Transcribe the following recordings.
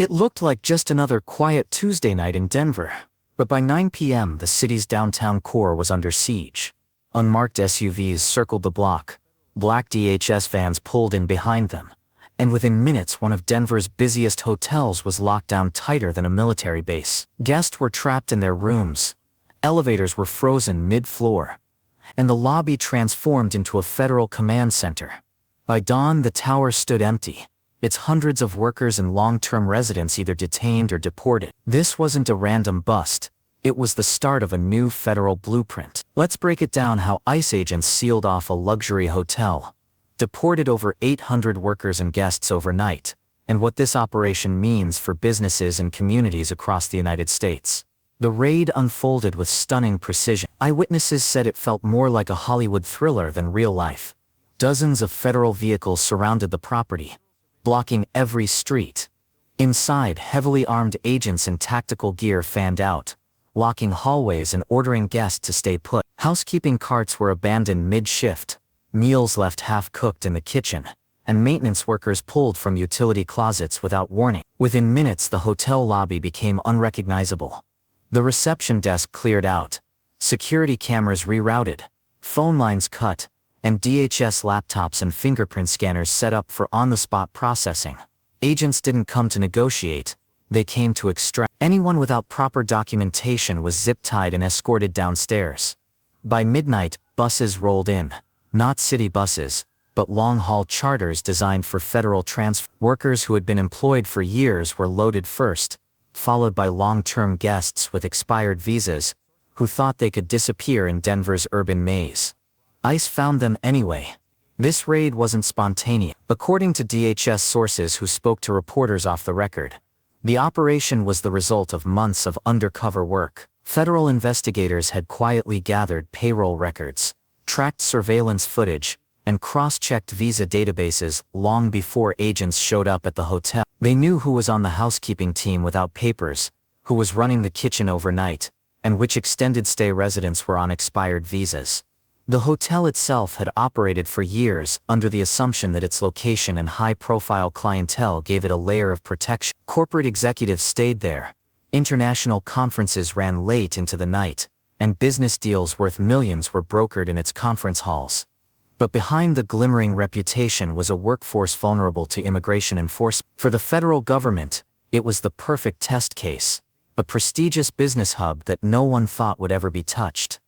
It looked like just another quiet Tuesday night in Denver, but by 9 p.m. the city's downtown core was under siege. Unmarked SUVs circled the block, black DHS vans pulled in behind them, and within minutes one of Denver's busiest hotels was locked down tighter than a military base. Guests were trapped in their rooms, elevators were frozen mid-floor, and the lobby transformed into a federal command center. By dawn the tower stood empty, its hundreds of workers and long-term residents either detained or deported. This wasn't a random bust, it was the start of a new federal blueprint. Let's break it down how ICE agents sealed off a luxury hotel, deported over 800 workers and guests overnight, and what this operation means for businesses and communities across the United States. The raid unfolded with stunning precision. Eyewitnesses said it felt more like a Hollywood thriller than real life. Dozens of federal vehicles surrounded the property, blocking every street. Inside, heavily armed agents in tactical gear fanned out, locking hallways and ordering guests to stay put. Housekeeping carts were abandoned mid-shift, meals left half-cooked in the kitchen, and maintenance workers pulled from utility closets without warning. Within minutes, the hotel lobby became unrecognizable. The reception desk cleared out, security cameras rerouted, phone lines cut, and DHS laptops and fingerprint scanners set up for on-the-spot processing. Agents didn't come to negotiate, they came to extract. Anyone without proper documentation was zip-tied and escorted downstairs. By midnight, buses rolled in, not city buses, but long-haul charters designed for federal transfer. Workers who had been employed for years were loaded first, followed by long-term guests with expired visas, who thought they could disappear in Denver's urban maze. ICE found them anyway. This raid wasn't spontaneous. According to DHS sources who spoke to reporters off the record, the operation was the result of months of undercover work. Federal investigators had quietly gathered payroll records, tracked surveillance footage, and cross-checked visa databases long before agents showed up at the hotel. They knew who was on the housekeeping team without papers, who was running the kitchen overnight, and which extended stay residents were on expired visas. The hotel itself had operated for years under the assumption that its location and high-profile clientele gave it a layer of protection. Corporate executives stayed there, international conferences ran late into the night, and business deals worth millions were brokered in its conference halls. But behind the glimmering reputation was a workforce vulnerable to immigration enforcement. For the federal government, it was the perfect test case, a prestigious business hub that no one thought would ever be touched.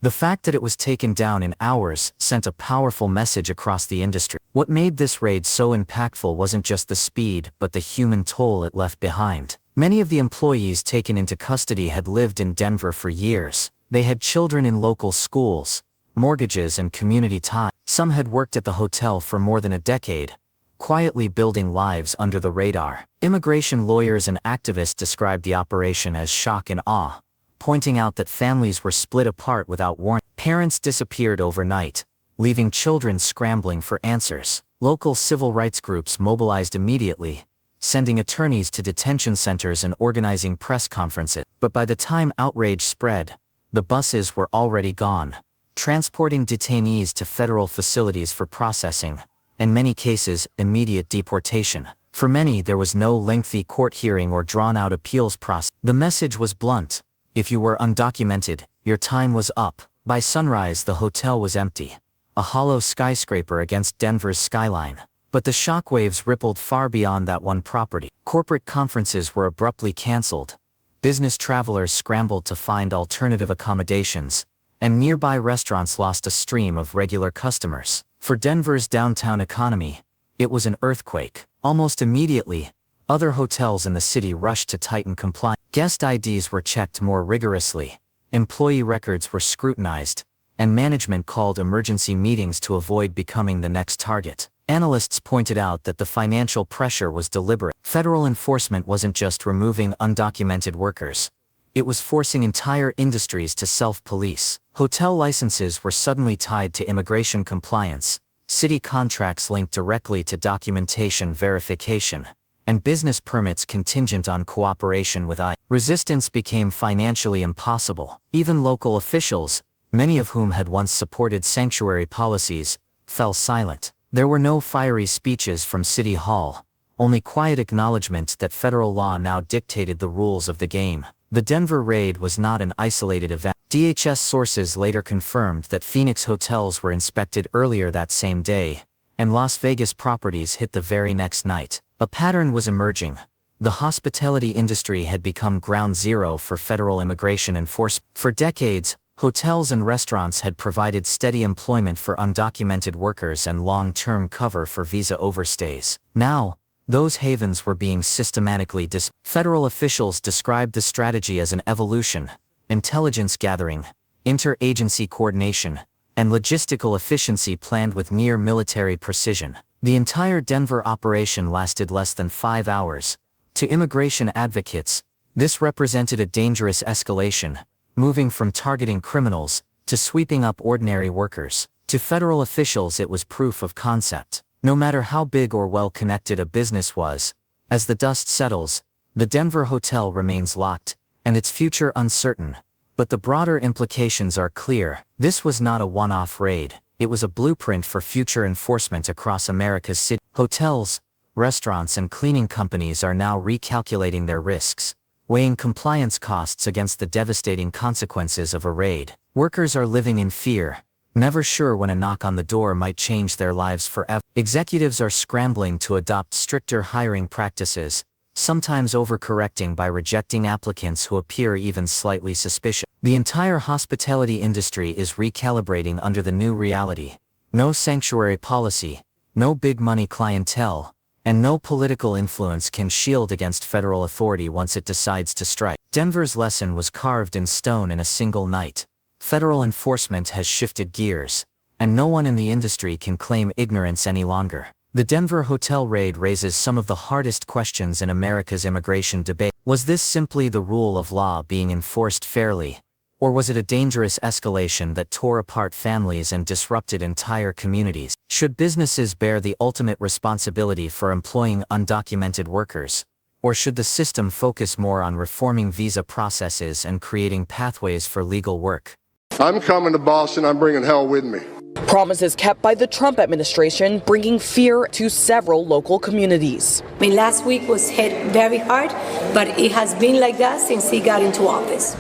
The fact that it was taken down in hours sent a powerful message across the industry. What made this raid so impactful wasn't just the speed, but the human toll it left behind. Many of the employees taken into custody had lived in Denver for years. They had children in local schools, mortgages and community ties. Some had worked at the hotel for more than a decade, quietly building lives under the radar. Immigration lawyers and activists described the operation as shock and awe, pointing out that families were split apart without warning. Parents disappeared overnight, leaving children scrambling for answers. Local civil rights groups mobilized immediately, sending attorneys to detention centers and organizing press conferences. But by the time outrage spread, the buses were already gone, transporting detainees to federal facilities for processing, in many cases, immediate deportation. For many, there was no lengthy court hearing or drawn-out appeals process. The message was blunt. If you were undocumented, your time was up. By sunrise, the hotel was empty, a hollow skyscraper against Denver's skyline. But the shockwaves rippled far beyond that one property. Corporate conferences were abruptly canceled, business travelers scrambled to find alternative accommodations, and nearby restaurants lost a stream of regular customers. For Denver's downtown economy, it was an earthquake. Almost immediately, other hotels in the city rushed to tighten compliance. Guest IDs were checked more rigorously, employee records were scrutinized, and management called emergency meetings to avoid becoming the next target. Analysts pointed out that the financial pressure was deliberate. Federal enforcement wasn't just removing undocumented workers, it was forcing entire industries to self-police. Hotel licenses were suddenly tied to immigration compliance, city contracts linked directly to documentation verification, and business permits contingent on cooperation with ICE. Resistance became financially impossible. Even local officials, many of whom had once supported sanctuary policies, fell silent. There were no fiery speeches from City Hall, only quiet acknowledgement that federal law now dictated the rules of the game. The Denver raid was not an isolated event. DHS sources later confirmed that Phoenix hotels were inspected earlier that same day, and Las Vegas properties hit the very next night. A pattern was emerging. The hospitality industry had become ground zero for federal immigration enforcement. For decades, hotels and restaurants had provided steady employment for undocumented workers and long-term cover for visa overstays. Now, those havens were being systematically Federal officials described the strategy as an evolution: intelligence gathering, interagency coordination, and logistical efficiency planned with near military precision. The entire Denver operation lasted less than 5 hours. To immigration advocates, this represented a dangerous escalation, moving from targeting criminals to sweeping up ordinary workers. To federal officials, it was proof of concept. No matter how big or well-connected a business was, as the dust settles, the Denver hotel remains locked, and its future uncertain. But the broader implications are clear. This was not a one-off raid. It was a blueprint for future enforcement across America's cities. Hotels, restaurants, and cleaning companies are now recalculating their risks, weighing compliance costs against the devastating consequences of a raid. Workers are living in fear, never sure when a knock on the door might change their lives forever. Executives are scrambling to adopt stricter hiring practices, sometimes overcorrecting by rejecting applicants who appear even slightly suspicious. The entire hospitality industry is recalibrating under the new reality. No sanctuary policy, no big money clientele, and no political influence can shield against federal authority once it decides to strike. Denver's lesson was carved in stone in a single night. Federal enforcement has shifted gears, and no one in the industry can claim ignorance any longer. The Denver hotel raid raises some of the hardest questions in America's immigration debate. Was this simply the rule of law being enforced fairly, or was it a dangerous escalation that tore apart families and disrupted entire communities? Should businesses bear the ultimate responsibility for employing undocumented workers, or should the system focus more on reforming visa processes and creating pathways for legal work? I'm coming to Boston. I'm bringing hell with me. Promises kept by the Trump administration, bringing fear to several local communities. I mean, last week was hit very hard, but it has been like that since he got into office.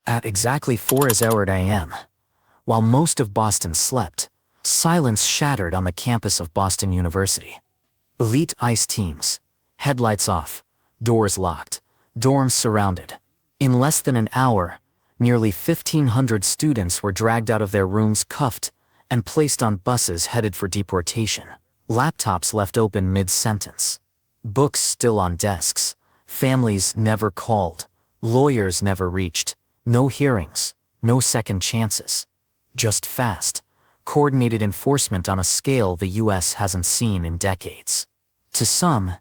At exactly 4:00 a.m., while most of Boston slept, silence shattered on the campus of Boston University. Elite ICE teams, headlights off, doors locked, dorms surrounded. In less than an hour, nearly 1,500 students were dragged out of their rooms cuffed and placed on buses headed for deportation. Laptops left open mid-sentence. Books still on desks. Families never called. Lawyers never reached. No hearings, no second chances. Just fast, coordinated enforcement on a scale the U.S. hasn't seen in decades. To some,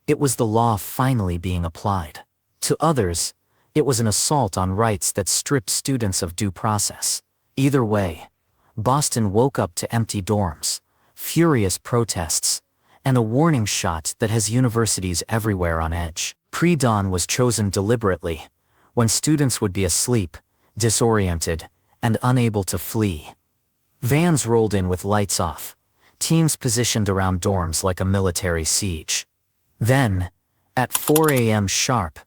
it was the law finally being applied. To others, it was an assault on rights that stripped students of due process. Either way, Boston woke up to empty dorms, furious protests, and a warning shot that has universities everywhere on edge. Pre-dawn was chosen deliberately, when students would be asleep, disoriented, and unable to flee. Vans rolled in with lights off, teams positioned around dorms like a military siege. Then, at 4 a.m. sharp,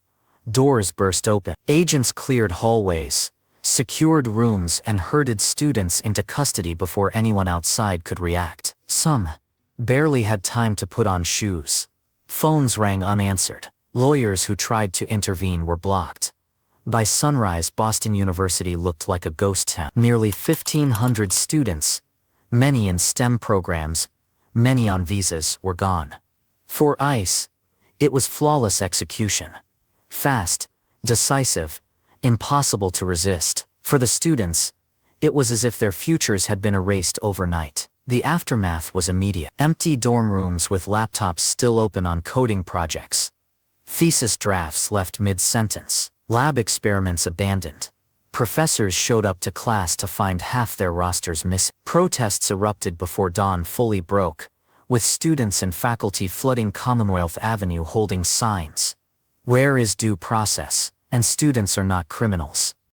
doors burst open. Agents cleared hallways, secured rooms, and herded students into custody before anyone outside could react. Some barely had time to put on shoes. Phones rang unanswered. Lawyers who tried to intervene were blocked. By sunrise, Boston University looked like a ghost town. Nearly 1,500 students, many in STEM programs, many on visas, were gone. For ICE, it was flawless execution. Fast, decisive, impossible to resist. For the students, it was as if their futures had been erased overnight. The aftermath was immediate. Empty dorm rooms with laptops still open on coding projects. Thesis drafts left mid-sentence. Lab experiments abandoned. Professors showed up to class to find half their rosters missing. Protests erupted before dawn fully broke, with students and faculty flooding Commonwealth Avenue holding signs. "Where is due process?" and "Students are not criminals."